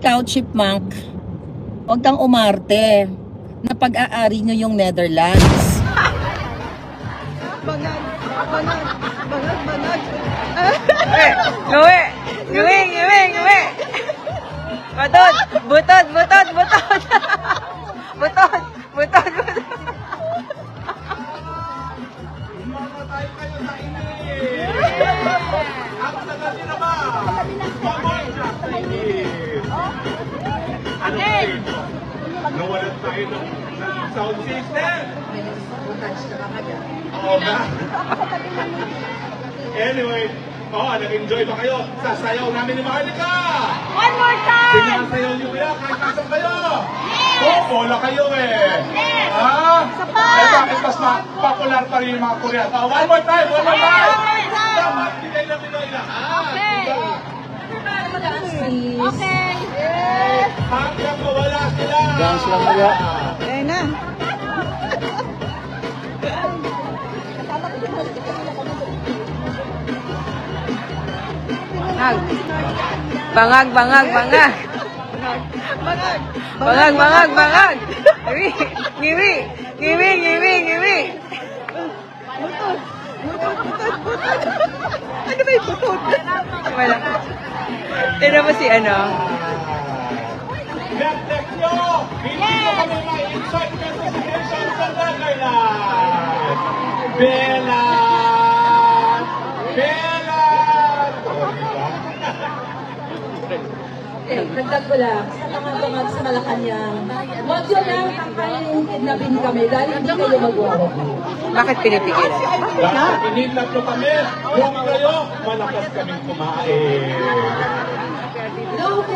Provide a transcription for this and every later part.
ikaw, Chipmunk, huwag kang umarte na pag-aari nyo yung Netherlands. Banag. Nguwi! Butod! Mamatay kayo sa init! Ang tagal nila ba? Mamaya sa init! Ano kayo? Nawalan tayo ng sound system! Oo ba? Anyway, nag-enjoy ba kayo sa sayaw namin ni Maharlika? One more time! Sinasayaw niyo kaya kahit nasan kayo? Oo, bola kayo eh! Ah? Ay, bakit mas popular pa rin yung mga Korean? One more time! Dapat bigay na Pinoy lahat! Okay. Hanggang mawala sila! Dance lang nila. Ayun na. Bangag. Ngiwi. Butod. Ano ba yung butod? Wala. Tignan mo si ano. Left nyo! Hindi mo kami ma-inside participation sa Netherlands! Belan! Dagdag ko lang, sa mga bangag sa Malacanang, wag yun lang kakainin kidnapin kami dahil hindi kayo magwawa. Bakit pinipigilan? Dahil pinidlap nyo kami, huwag kayo, malakas kaming kumain. Lugi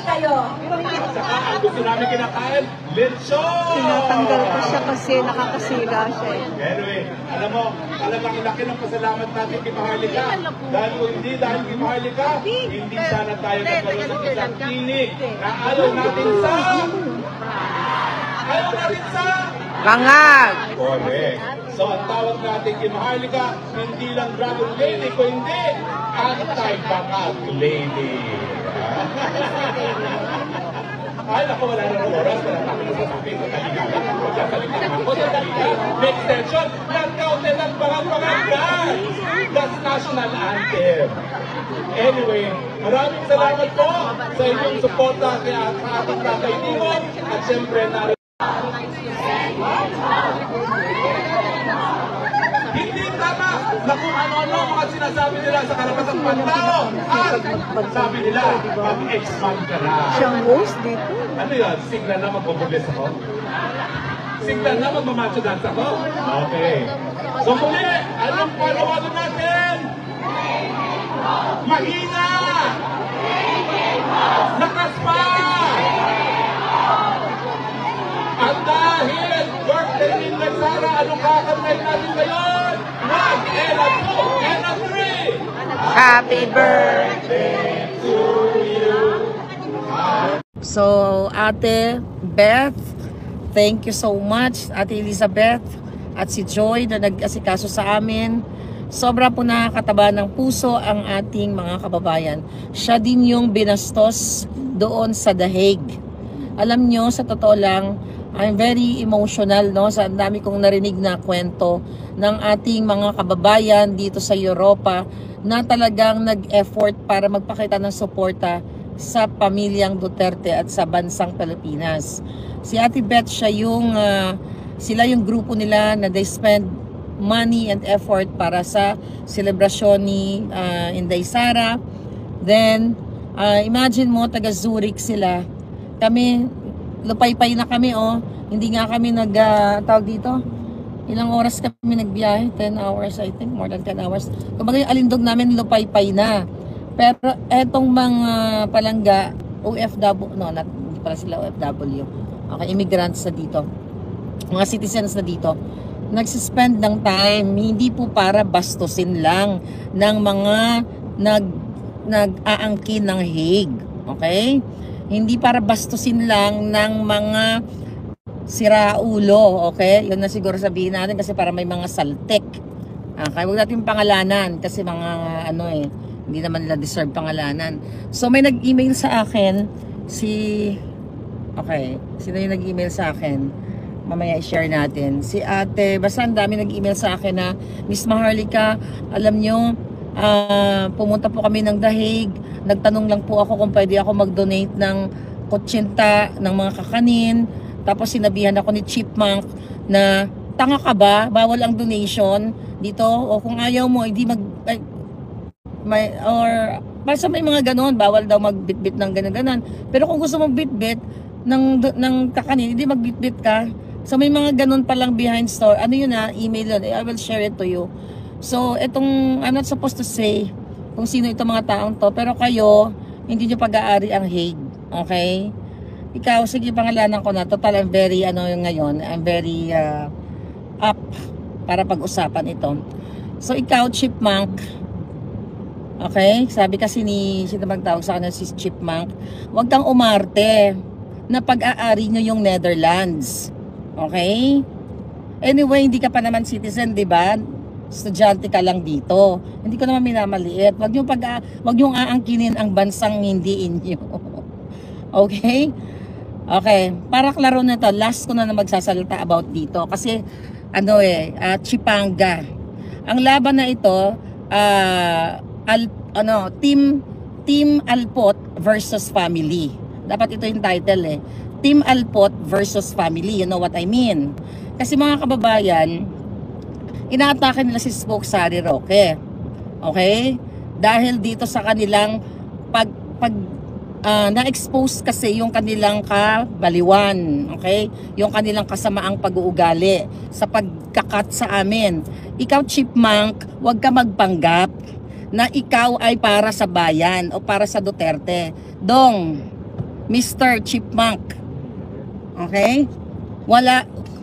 kayo. At saka, ang gusto namin kinakain, lechon! Tinatanggal ko siya kasi nakakasira siya eh. Anyway, alam mo, talagang laki ng pasalamat natin kay Maharlika. Dahil kung hindi dahil kay Maharlika, hindi sana tayo nagkaroon ng isang tinig na ayaw natin sa... Bangag! Correct. So, ang tawag natin kay Maharlika, hindi lang Dragon Lady, kundi anti-bangag lady. Ay, naku, wala na ng oras. Natatapos na sa sabi sa taligagan. Magsasalita ako sa taligagan. Next session, nag-counted ang bangag-bangag, guys! That's national anthem. Anyway, maraming salamat po sa inyong suporta kaya sa ating Tatay Digong at syempre na hindi tama na kung ano-ano mga sinasabi nila sa karapatang pantao at sabi nila, mag-expand ka na. Siyang host dito. Ano yun? Sigla na magbubulis ako? Sigla na magmamacho dance ako? Okay. So muli, anong panawagan natin? Mahina! Lakas pa! At dahil birthday ni Sara, anong kakamay natin ngayon? 1, and a 2, and a 3! Happy birthday to you! So, Ate Beth, thank you so much. Ate Elizabeth at si Joy na nag-asikaso sa amin. Sobra po nakakataba ng puso ang ating mga kababayan. Siya din yung binastos doon sa The Hague. Alam nyo, sa totoo lang, I'm very emotional, no? Sa dami kong narinig na kwento ng ating mga kababayan dito sa Europa na talagang nag-effort para magpakita ng suporta sa pamilyang Duterte at sa bansang Pilipinas. Si Ate Beth, sila yung grupo nila na they spend money and effort para sa selebrasyon ni Inday Sara. Then, imagine mo, taga Zurich sila. Kami, lupay-pay na kami, oh. Hindi nga kami tawag dito. Ilang oras kami nagbiyahe? 10 hours, I think. More than 10 hours. Kumbaga yung alindog namin, lupay-pay na. Pero etong mga palangga, OFW, no, hindi pala sila OFW. Okay, immigrants na dito. Mga citizens na dito. Nagsispend ng time, hindi po para bastusin lang ng mga nag-aangkin ng Hague. Okay? Hindi para bastusin lang ng mga siraulo. Okay? Yun na siguro sabihin natin kasi para may mga saltik. Okay? Huwag natin pangalanan kasi mga hindi naman nila deserve pangalanan. So may nag-email sa akin Okay, sino yung nag-email sa akin? Mamaya i-share natin. Si ate, basta ang dami nag-email sa akin na, Miss Maharlika, alam nyo, pumunta po kami ng The Hague. Nagtanong lang po ako kung pwede ako mag-donate ng kutsinta, ng mga kakanin. Tapos sinabihan ako ni Chipmunk na, tanga ka ba? Bawal ang donation dito. O kung ayaw mo, hindi or basta may mga ganon, bawal daw magbitbit ng ganon-ganon. Pero kung gusto mong bitbit ng kakanin, hindi magbitbit ka. So may mga ganon palang behind store. Ano yun email yun. I will share it to you. So itong, I'm not supposed to say kung sino itong mga taong to, pero kayo, hindi nyo pag-aari ang Hague. Okay? Ikaw, sige, pangalanan ko na. Total, I'm very, ngayon, I'm very up para pag-usapan ito. So ikaw, Chipmunk, okay? Sabi kasi sino magtawag sa kanya, si Chipmunk, huwag kang umarte na pag-aari nyo yung Netherlands. Okay? Anyway, hindi ka pa naman citizen, di ba? Estudyante ka lang dito. Hindi ko naman minamaliit. Huwag yung aangkinin ang bansang hindi inyo. Okay? Okay. Para klaro na ito, last ko na magsasalita about dito. Kasi, Chipanga. Ang laban na ito, Team Alpot versus Family. Dapat ito yung title Team Alpot versus Family. You know what I mean? Kasi mga kababayan, inaatake nila si Spoke Sari Roque. Okay? Dahil dito sa kanilang na-expose kasi yung kanilang kabaliwan. Okay? Yung kanilang kasamaang pag-uugali sa pagkakat sa amin. Ikaw, Chipmunk, huwag ka magpanggap na ikaw ay para sa bayan o para sa Duterte. Dong, Mr. Chipmunk. Okay?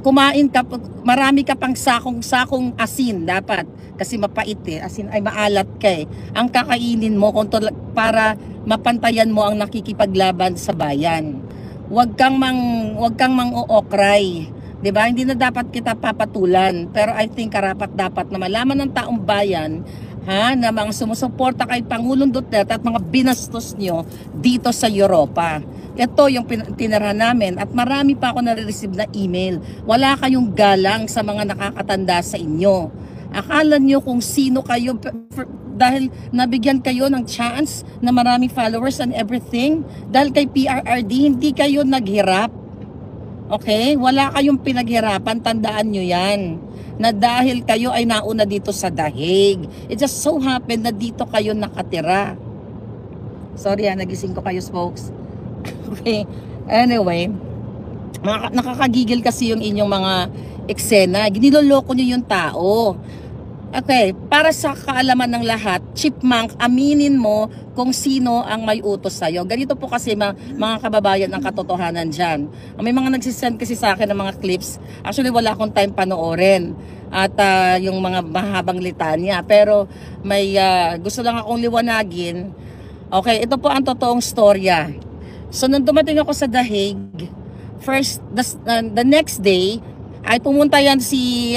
Kumain ka, marami ka pang sakong asin dapat. Kasi mapait asin ay maalat ka Ang kakainin mo para mapantayan mo ang nakikipaglaban sa bayan. Huwag kang mang-uokray. Diba? Hindi na dapat kita papatulan. Pero I think dapat na malaman ng taong bayan na mga sumusuporta kay Pangulong Duterte at mga binastos nyo dito sa Europa. Ito yung tinira namin at marami pa ako nare-receive na email. Wala kayong galang sa mga nakakatanda sa inyo. Akala nyo kung sino kayo dahil nabigyan kayo ng chance na maraming followers and everything. Dahil kay PRRD, hindi kayo naghirap. Okay? Wala kayong pinaghirapan, tandaan nyo yan. Na dahil kayo ay nauna dito sa The Hague. It just so happened na dito kayo nakatira. Sorry nagising ko kayo, folks. Okay. Anyway, nakakagigil kasi yung inyong mga eksena. Giniloloko nyo yung tao. Okay, para sa kaalaman ng lahat, Chipmunk, aminin mo kung sino ang may utos sa'yo. Ganito po kasi mga kababayan ang katotohanan dyan. May mga nagsisend kasi sa akin ng mga clips. Actually, wala akong time panoorin. At yung mga mahabang litanya. Pero may gusto lang akong liwanagin. Okay, ito po ang totoong storya. So, nung dumating ako sa The Hague, first, the next day, ay pumunta yan si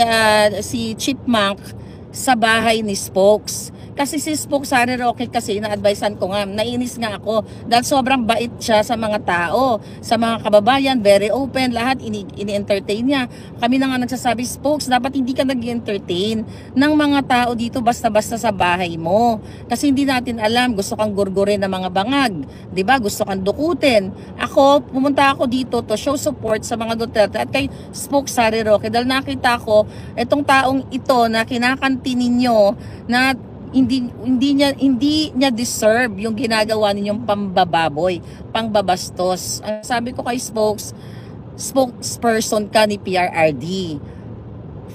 Chipmunk sa bahay ni Spokes. Kasi si Spokes Sari Roque kasi na-advisean ko nga, nainis nga ako dahil sobrang bait siya sa mga tao, sa mga kababayan, very open, lahat ini-entertain niya. Kami na nga nagsasabi, Spokes, dapat hindi ka nag-entertain ng mga tao dito basta-basta sa bahay mo. Kasi hindi natin alam, gusto kang gurgurin ng mga bangag, 'di ba? Gusto kang dukutin. Ako, pumunta ako dito to show support sa mga Duterte at kay Spokes Sari Roque dahil nakita ko itong taong ito na kinakantin ninyo na hindi niya deserve yung ginagawa ninyong pambababoy, pangbabastos. Ang sabi ko kay spokesperson ka ni PRRD.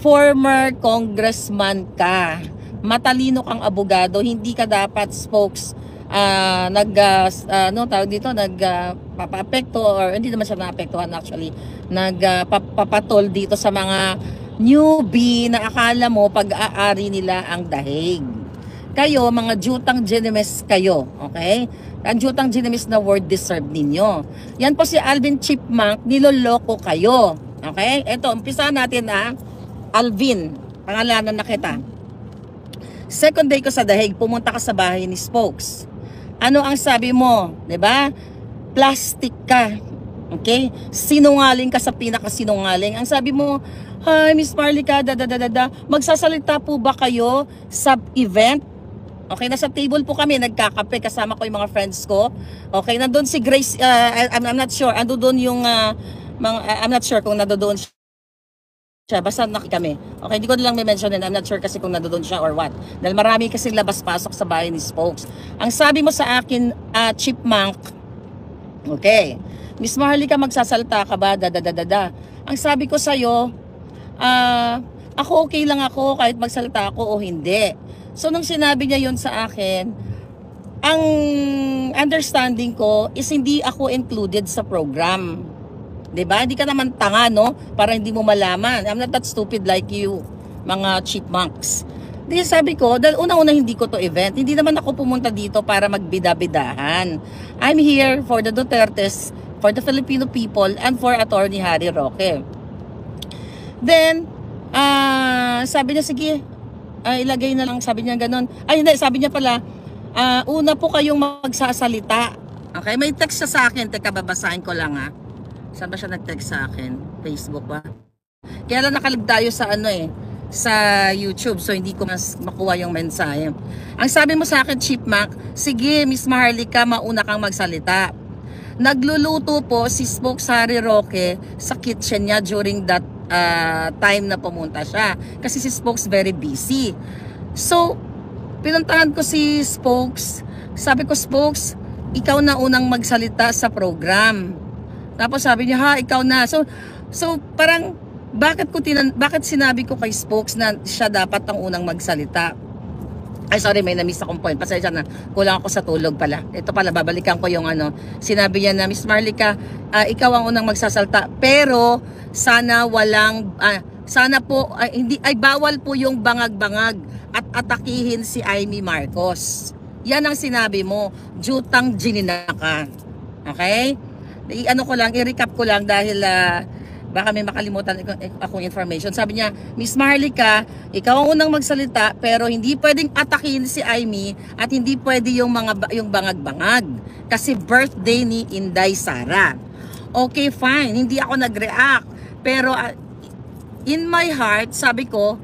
Former congressman ka. Matalino kang abogado, hindi ka dapat nagpapaapekto or hindi naman siya naapektuhan actually. Nagpapatol dito sa mga newbie na akala mo pag-aari nila ang The Hague. Kayo, mga jutang genimes kayo, okay? Ang jutang genimes na word deserve ninyo. Yan po si Alvin Chipmunk, niloloko kayo. Okay? Ito, umpisa natin Alvin, pangalanan na kita. Second day ko sa The Hague, pumunta ka sa bahay ni Spokes. Ano ang sabi mo? 'Di ba? plastic ka. Okay? Sinungaling ka sa pinakasinungaling. Ang sabi mo, hi, Miss Marlica, magsasalita po ba kayo sa event? Okay, nasa table po kami, nagkakape, kasama ko yung mga friends ko. Okay, nandun si Grace, I'm not sure, ando doon yung, I'm not sure kung nandoon siya, basta kami. Okay, hindi ko lang may mention, I'm not sure kasi kung nandoon siya or what. Dahil marami kasi labas-pasok sa bahay ni Spokes. Ang sabi mo sa akin, Chipmunk, okay, Miss Marlica, magsasalta ka ba? Ang sabi ko sa'yo, ako okay lang ako kahit magsalita ako o hindi. So, nung sinabi niya yun sa akin, ang understanding ko is hindi ako included sa program. Diba? Hindi ka naman tanga, no? Para hindi mo malaman. I'm not that stupid like you, mga chipmunks. Di sabi ko, dahil una-una hindi ko to event. Hindi naman ako pumunta dito para magbida-bidahan. I'm here for the Dutertes, for the Filipino people, and for Attorney Harry Roque. Then, sabi niya, sige, ilagay na lang, sabi niya ganun. Ay, hindi, sabi niya pala, una po kayong magsasalita. Okay, may text siya sa akin. Teka, babasahin ko lang ha. Saan ba siya nag-text sa akin? Facebook ba? Kaya lang nakalig tayo sa sa YouTube, so hindi ko mas makuha yung mensahe. Ang sabi mo sa akin, Chipmunk, sige, Miss Marlica, mauna kang magsalita. Nagluluto po si Spokes Harry Roque sa kitchen niya during that time na pumunta siya. Kasi si Spokes very busy. So, pinuntahan ko si Spokes. Sabi ko, Spokes, ikaw na unang magsalita sa program. Tapos sabi niya, ha, ikaw na. So parang, bakit sinabi ko kay Spokes na siya dapat ang unang magsalita? Ay, sorry, may na-miss akong point. Pasensya na, kulang ako sa tulog pala. Ito pala, babalikan ko yung sinabi niya na, Miss Marlica, ikaw ang unang magsasalta. Pero, sana walang, sana po, bawal po yung bangag-bangag at atakihin si Amy Marcos. Yan ang sinabi mo, jutang ginina ka. Okay? I-recap ko lang dahil, baka may makalimutan akong information. Sabi niya, Miss Marlica, ikaw ang unang magsalita pero hindi pwedeng atakin si Amy at hindi pwede yung bangag-bangag kasi birthday ni Inday Sara. Okay, fine. Hindi ako nag-react. Pero in my heart, sabi ko,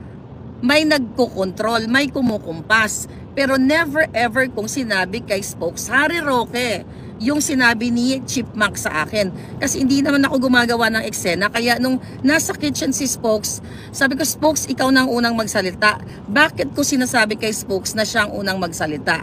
may nagko-control, may kumukumpas. Pero never ever kung sinabi kay Spokes Harry Roque yung sinabi ni Chipmunk sa akin. Kasi hindi naman ako gumagawa ng eksena. Kaya nung nasa kitchen si Spokes, sabi ko, Spokes, ikaw na ang unang magsalita. Bakit ko sinasabi kay Spokes na siya ang unang magsalita?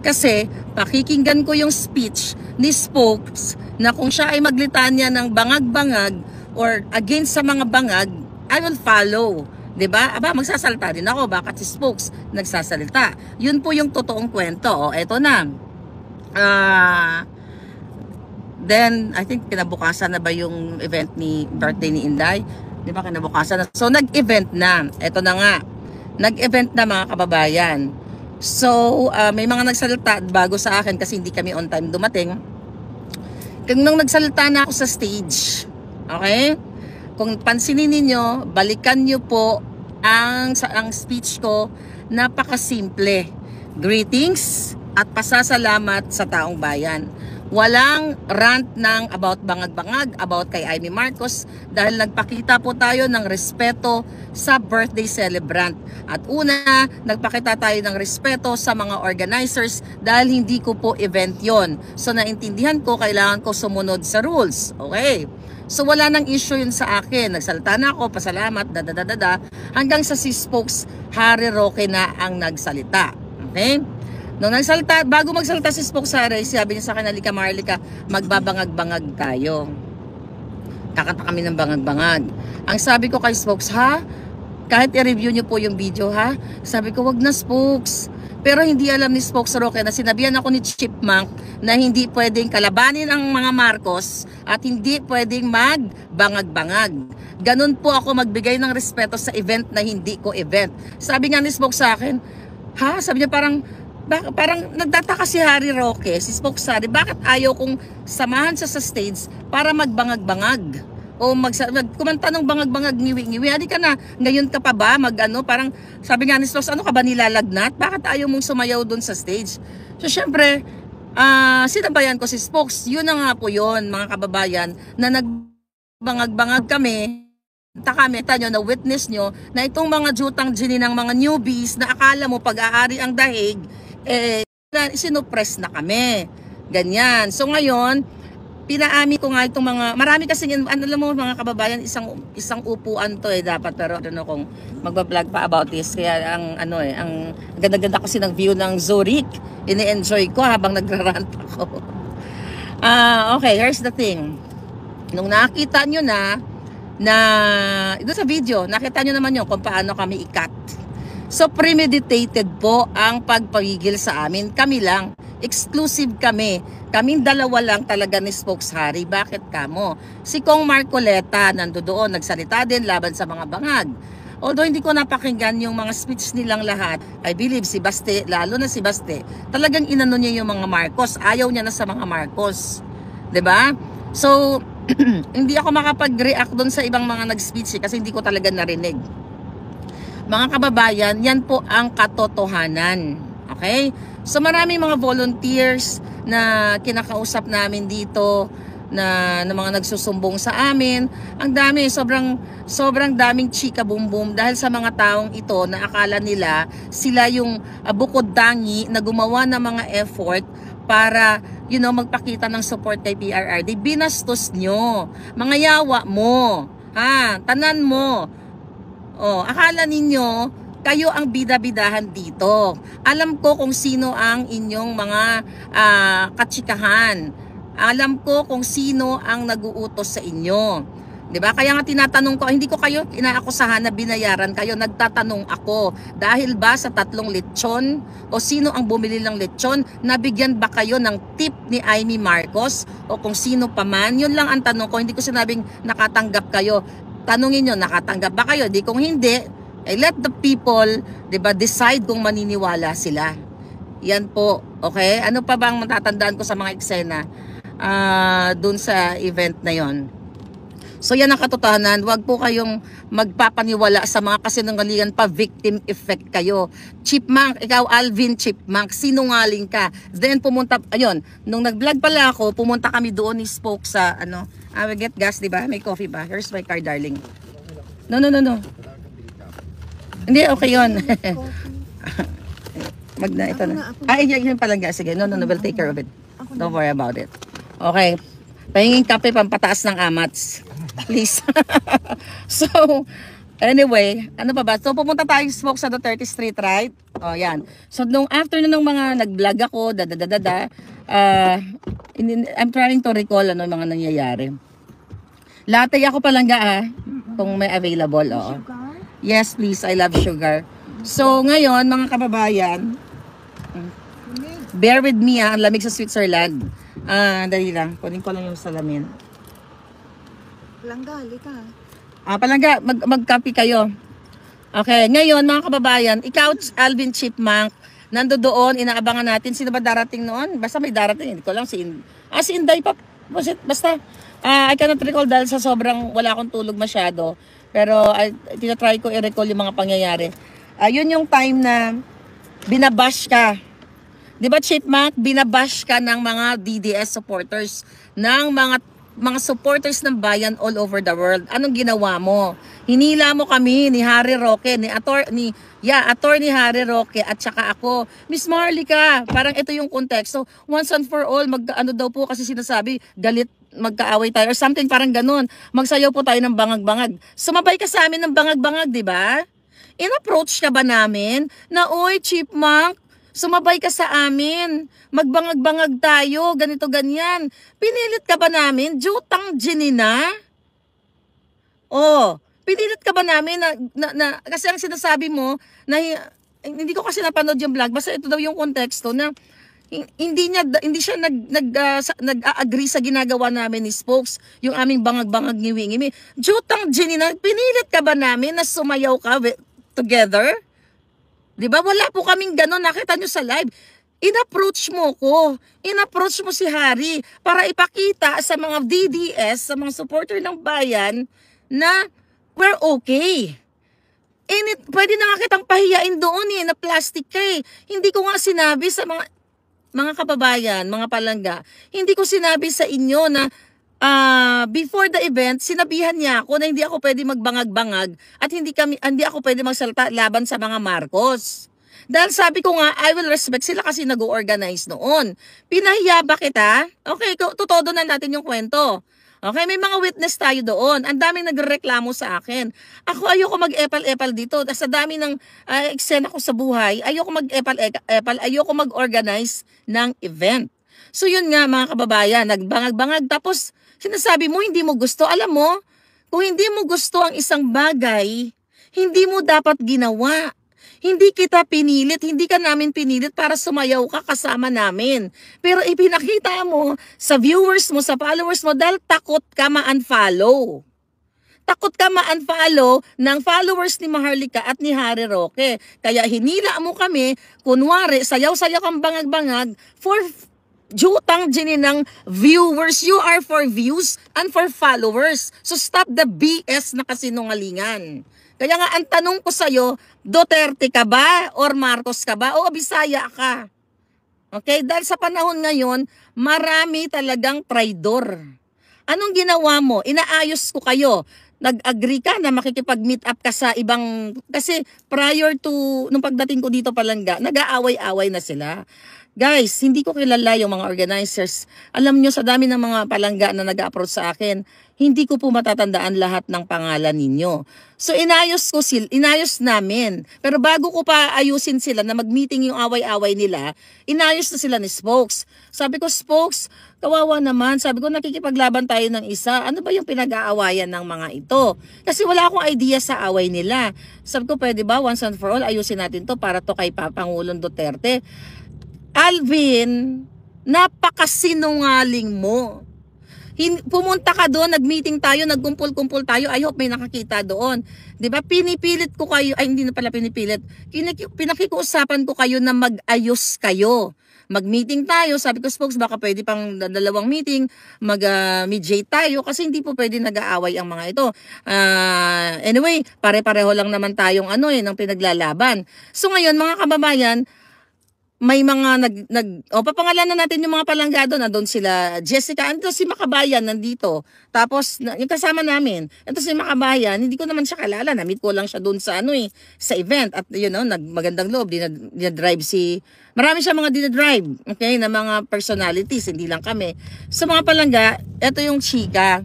Kasi pakikinggan ko yung speech ni Spokes na kung siya ay maglitanya ng bangag-bangag or against sa mga bangag, I will follow. Diba? Aba, magsasalita din ako. Bakit si Spokes nagsasalita? Yun po yung totoong kwento. O, eto na. Then, I think kinabukasan na ba yung event ni birthday ni Inday? Di ba kinabukasan na? So, nag-event na. Ito na nga. Nag-event na mga kababayan. So, may mga nagsalita bago sa akin kasi hindi kami on time dumating. Nung nagsalita na ako sa stage, okay? Kung pansinin ninyo, balikan nyo po ang speech ko, napakasimple. Greetings at pasasalamat sa taong bayan. Walang rant ng about bangag-bangag, about kay Amy Marcos dahil nagpakita po tayo ng respeto sa birthday celebrant. At una, nagpakita tayo ng respeto sa mga organizers dahil hindi ko po event yon. So naintindihan ko, kailangan ko sumunod sa rules. Okay? So wala nang issue yun sa akin. Nagsalita na ako, pasalamat, hanggang sa si Spokes Harry Roque na ang nagsalita. Okay? Nung nagsalita, bago magsalita si Spokes Harry, sabi niya sa akin, halika Marlica, magbabangag-bangag tayo. Kakanta kami ng bangag-bangag. Ang sabi ko kay Spokes, ha? Kahit i-review niyo po yung video, ha? Sabi ko, wag na Spokes. Pero hindi alam ni Spokes Roque na sinabihan ako ni Chipmunk na hindi pwedeng kalabanin ang mga Marcos at hindi pwedeng magbangag-bangag. Ganun po ako magbigay ng respeto sa event na hindi ko event. Sabi nga ni Spokes sa akin, ha? Sabi niya parang nagtataka si Harry Roque, si Spokes Harry, bakit ayaw kong samahan siya sa stage para magbangag-bangag? O kumanta ng bangag-bangag, ngiwi-ngiwi. Hindi ka na, ngayon ka pa ba? Parang sabi nga ni Spokes, ano ka ba nilalagnat? Bakit ayaw mong sumayaw doon sa stage? So syempre, sinabayan ko si Spokes. Yun na nga po yun, mga kababayan, na nagbangag-bangag kami. Takameta nyo, na witness nyo, na itong mga jutang gini ng mga newbies na akala mo pag-aari ang dahig, sinupress na kami. Ganyan. So ngayon, pinaami ko nga itong mga, marami kasi yun, alam mo mga kababayan, isang upuan to dapat, pero I don't know kung magbablog pa about this. Kaya ang ganda-ganda kasi ng view ng Zurich, ini-enjoy ko habang nagrarant ako. Okay, here's the thing. Nung nakita nyo na doon sa video, nakita nyo naman yun kung paano kami ikat. So premeditated po ang pagpagigil sa amin. Kami lang, exclusive kami. Kaming dalawa lang talaga ni Spokes Harry. Bakit kamo? Si Kong Marcoleta nandoon, nagsalita din laban sa mga bangag. Although hindi ko napakinggan yung mga speech nilang lahat, I believe si Baste, lalo na si Baste, talagang inano niya yung mga Marcos. Ayaw niya na sa mga Marcos. 'Di ba? So, hindi ako makapag-react doon sa ibang mga nag-speech kasi hindi ko talaga narinig. Mga kababayan, yan po ang katotohanan. Okay? So maraming mga volunteers na kinakausap namin dito na mga nagsusumbong sa amin. Ang dami, sobrang daming chika boom boom dahil sa mga taong ito na akala nila sila yung bukod dangi na gumawa ng mga effort para magpakita ng support kay PRRD. Binastos nyo. Mga yawa mo. Tanan mo. Akala ninyo kayo ang bida-bidahan dito. Alam ko kung sino ang inyong mga katsikahan. Alam ko kung sino ang nag-uutos sa inyo. 'Di ba? Kaya nga tinatanong ko, hindi ko kayo inaakusahan na binayaran kayo. Nagtatanong ako, dahil ba sa 3 lechon o sino ang bumili ng lechon, nabigyan ba kayo ng tip ni Amy Marcos o kung sino pa man? Yun lang ang tanong ko. Hindi ko sinabing nakatanggap kayo. Tanungin nyo, nakatanggap ba kayo? Di kung hindi, let the people, 'di ba, decide kung maniniwala sila. Yan po, okay? Ano pa bang matatandaan ko sa mga eksena dun sa event na yon? So yan ang katotohanan. Huwag po kayong magpapaniwala sa mga kasinungalingan pa, victim effect kayo. Chipmunk, ikaw Alvin Chipmunk, sinungaling ka. Then pumunta, ayun, nung nag-vlog pala ako, pumunta kami doon ni Spokes sa we get gas, di ba? May coffee ba? Here's my car, darling. No. Hindi, okay yun. Ito na. Yun palang gas. Sige, no, we'll take care of it. Don't worry about it. Okay. Pahingin kape, pampataas ng amats. Please. So, anyway, ano pa ba? So, pumunta tayo Spokes sa 30th Street, right? Yan. So, nung afternoon ng mga nag-vlog ako, I'm trying to recall yung mga nangyayari. Latte ako palangga, kung may available, oo. Yes, please. I love sugar. So, ngayon, mga kababayan, bear with me, ang lamig sa Switzerland. Dali lang. Kunin ko lang yung salamin. Palangga, halika. Palangga, magkapi kayo. Okay, ngayon mga kababayan, ikaw Alvin Chipmunk, nandoon, inaabangan natin. Sino ba darating noon? Basta may darating. Hindi ko lang si Inday pa. Basta, I cannot recall dahil sa sobrang wala akong tulog masyado. Pero tinatry ko i-recall yung mga pangyayari. Yun yung time na binabash ka. Di ba Chipmunk, binabash ka ng mga DDS supporters, ng mga supporters ng bayan all over the world. Anong ginawa mo? Hinila mo kami ni Harry Roque, Attorney Harry Roque at saka ako. Miss Marlica, parang ito yung context. So, once and for all, daw po kasi sinasabi, galit, magkaaway tayo or something parang ganun. Magsayaw po tayo ng bangag-bangag. Sumabay ka sa amin ng bangag-bangag, di ba? In-approach ka ba namin na, oy, Chipmunk, sumabay ka sa amin, magbangag-bangag tayo, ganito ganyan. Pinilit ka ba namin? Jutang ginina? Pinilit ka ba namin na kasi ang sinasabi mo na hindi ko kasi napanood yung vlog, basta ito daw yung konteksto na hindi siya nag-agree sa ginagawa namin ni Spokes, yung aming bangag-bangag ngiwi-ngiwi. Jutang ginina, pinilit ka ba namin na sumayaw ka together? Diba? Wala po kaming gano'n. Nakita nyo sa live. In-approach mo ko. In-approach mo si Harry para ipakita sa mga DDS, sa mga supporter ng bayan na we're okay. Pwede na nga kitang pahiyain doon na plastic ka eh. Hindi ko nga sinabi sa mga mga kababayan, mga palangga, hindi ko sinabi sa inyo na before the event, sinabihan niya ako na hindi ako pwede magbangag-bangag at hindi ako pwede magsalita laban sa mga Marcos. Dahil sabi ko nga, I will respect sila kasi nag-organize noon. Pinahiya ba kita? Okay, tutodo na natin yung kwento. Okay, may mga witness tayo doon. Ang daming nagreklamo sa akin. Ako ayoko mag-epal-epal dito. Sa dami ng eksena ko sa buhay, ayoko mag-epal-epal, ayoko mag-organize ng event. So yun nga mga kababayan, nagbangag-bangag. Tapos sinasabi mo hindi mo gusto. Alam mo, kung hindi mo gusto ang isang bagay, hindi mo dapat ginawa. Hindi kita pinilit, hindi ka namin pinilit para sumayaw ka kasama namin. Pero ipinakita mo sa viewers mo, sa followers mo dahil takot ka ma-unfollow. Takot ka ma-unfollow ng followers ni Maharlika at ni Harry Roque. Kaya hinila mo kami, kunwari, sayaw-sayaw kang bangag-bangag for jutang ng viewers. You are for views and for followers. So stop the BS na kasinungalingan. Kaya nga ang tanong ko sa'yo, Duterte ka ba or Marcos ka ba o Bisaya ka? Okay? Dahil sa panahon ngayon, marami talagang traidor. Anong ginawa mo? Inaayos ko kayo. Nag-agree ka na makikipag-meet up ka sa ibang... Kasi prior to, nung pagdating ko dito palangga, nag-aaway-away na sila. Guys, hindi ko kilala yung mga organizers. Alam nyo, sa dami ng mga palangga na nag-approach sa akin, hindi ko po matatandaan lahat ng pangalan ninyo. So inayos namin. Pero bago ko pa ayusin sila na mag-meeting yung away-away nila, inayos na sila ni Spokes. Sabi ko, Spokes, kawawa naman. Sabi ko, nakikipaglaban tayo ng isa. Ano ba yung pinag-aawayan ng mga ito? Kasi wala akong idea sa away nila. Sabi ko, pwede ba once and for all, ayusin natin to para to kay Pangulong Duterte. Alvin, napakasinungaling mo. Pumunta ka doon, nag-meeting tayo, nagkumpul-kumpul tayo. I hope may nakakita doon. 'Di ba? Pinipilit ko kayo, ay hindi na pala pinipilit. Pinakikiusapan ko kayo na mag-ayos kayo. Mag-meeting tayo, sabi ko, Spokes, baka pwede pang dalawang meeting, mag-mediate tayo kasi hindi po pwede nag-aaway ang mga ito. Anyway, pare-pareho lang naman tayong ng pinaglalaban. So ngayon, mga kababayan, may mga papangalanan natin yung mga palangga doon. Nandun sila Jessica, ando si Makabayan nandito. Tapos yung kasama namin, ito si Makabayan, hindi ko naman siya kalala, na-meet ko lang siya doon sa sa event at magandang loob, dinadrive marami siya mga dinadrive, okay, na mga personalities, hindi lang kami. Sa mga palangga, ito yung chika.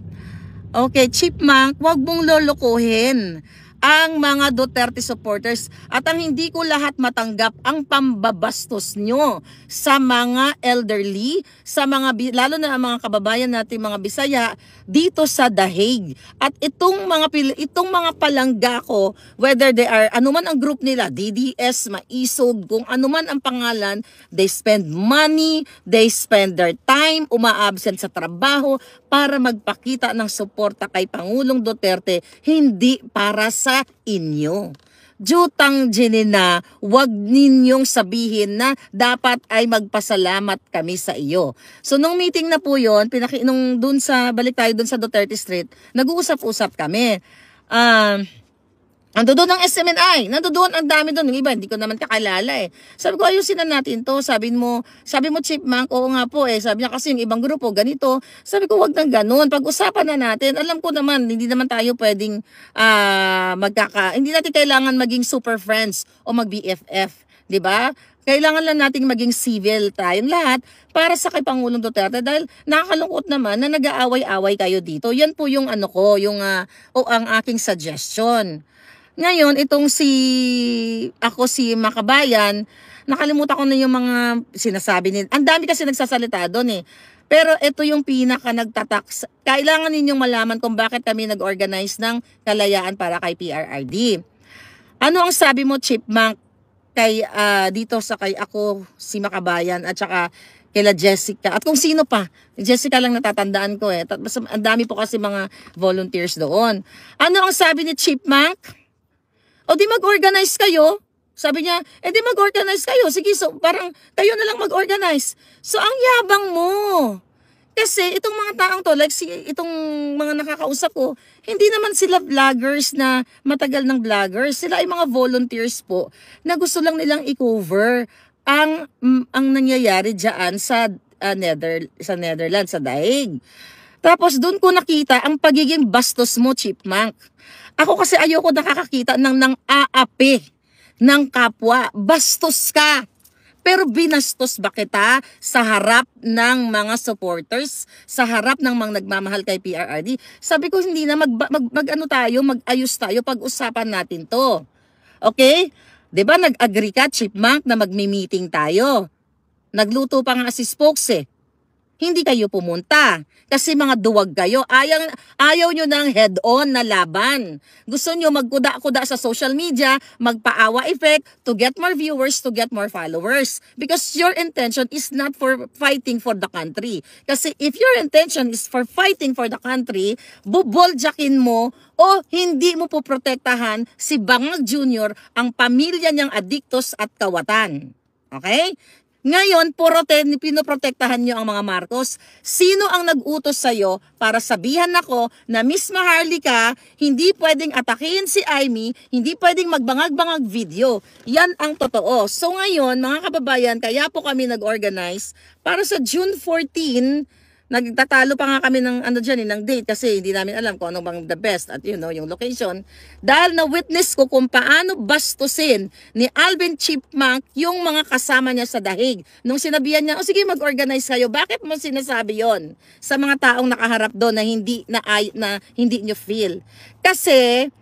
Okay, Chipmunk, wag mong lolokohin ang mga Duterte supporters at ang hindi ko lahat matanggap ang pambabastos nyo sa mga elderly, sa mga lalo na ang mga kababayan natin mga Bisaya dito sa The Hague. At itong mga palangga ko, whether they are anuman ang group nila, DDS, Maisog, kung anuman ang pangalan, they spend money, they spend their time, umaabsent sa trabaho para magpakita ng suporta kay Pangulong Duterte, hindi para sa inyo. Jutang Jenina, wag ninyong sabihin na dapat ay magpasalamat kami sa iyo. So nung meeting na po yun, balik tayo dun sa Duterte Street, nag-uusap-usap kami. Ando doon ang SMNI, nandoon ang dami doon, yung iba hindi ko naman kakalala eh. Sabi ko, ayusin na natin to. Sabi mo Chipmunk, oo nga po eh. Sabi niya kasi yung ibang grupo ganito. Sabi ko, wag nang ganun. Pag-usapan na natin. Alam ko naman, hindi naman tayo pwedeng hindi natin kailangan maging super friends o mag-BFF, 'di ba? Kailangan lang nating maging civil tayong lahat para sa kay Pangulong Duterte dahil nakakalungkot naman na nag-aaway-away kayo dito. Yan po yung ang aking suggestion. Ngayon, itong si Makabayan, nakalimutan ko na yung mga sinasabi nila. Ang dami kasi nagsasalita doon eh. Pero ito yung pinaka nagtatak. Kailangan ninyong malaman kung bakit kami nag-organize ng kalayaan para kay PRRD. Ano ang sabi mo, Chipmunk, dito sa kay ako, si Makabayan, at saka kila Jessica, at kung sino pa, Jessica lang natatandaan ko eh. Ang dami po kasi mga volunteers doon. Ano ang sabi ni Chipmunk? O di mag-organize kayo. Sabi niya, di mag-organize kayo. Sige, so parang kayo na lang mag-organize. So ang yabang mo. Kasi itong mga taong to, like itong mga nakakausap ko, hindi naman sila vloggers na matagal ng vloggers. Sila ay mga volunteers po na gusto lang nilang i-cover ang nangyayari diyan sa Netherlands, sa daig. Tapos doon ko nakita ang pagiging bastos mo, Chipmunk. Ako kasi ayoko nakakakita ng aapi ng kapwa. Bastos ka. Pero binastos ba kita sa harap ng mga supporters, sa harap ng mga nagmamahal kay PRRD? Sabi ko hindi na mag-ayos tayo, pag-usapan natin to. Okay? 'Di ba nag-agree ka, Chipmunk, na magmi-meeting tayo? Nagluto pa nga si Spokes Hindi kayo pumunta. Kasi mga duwag kayo. Ayaw nyo ng head-on na laban. Gusto nyo magkuda-kuda sa social media, magpaawa effect to get more viewers, to get more followers. Because your intention is not for fighting for the country. Kasi if your intention is for fighting for the country, buboljakin mo o hindi mo po protektahan si Bangag Jr., ang pamilya niyang adiktos at kawatan. Okay? Ngayon, pinoprotektahan nyo ang mga Marcos. Sino ang nag-utos sa'yo para sabihan ako na Miss Maharlika, hindi pwedeng atakihin si Aimee, hindi pwedeng magbangag-bangag video. Yan ang totoo. So ngayon, mga kababayan, kaya po kami nag-organize para sa June 14, nagtatalo pa nga kami ng ng date kasi hindi namin alam kung ano bang the best at yung location. Dahil na-witness ko kung paano bastusin ni Alvin Chipmunk yung mga kasama niya sa dahig. Nung sinabihan niya, sige mag-organize kayo, bakit mo sinasabi yon sa mga taong nakaharap doon na hindi nyo feel? Kasi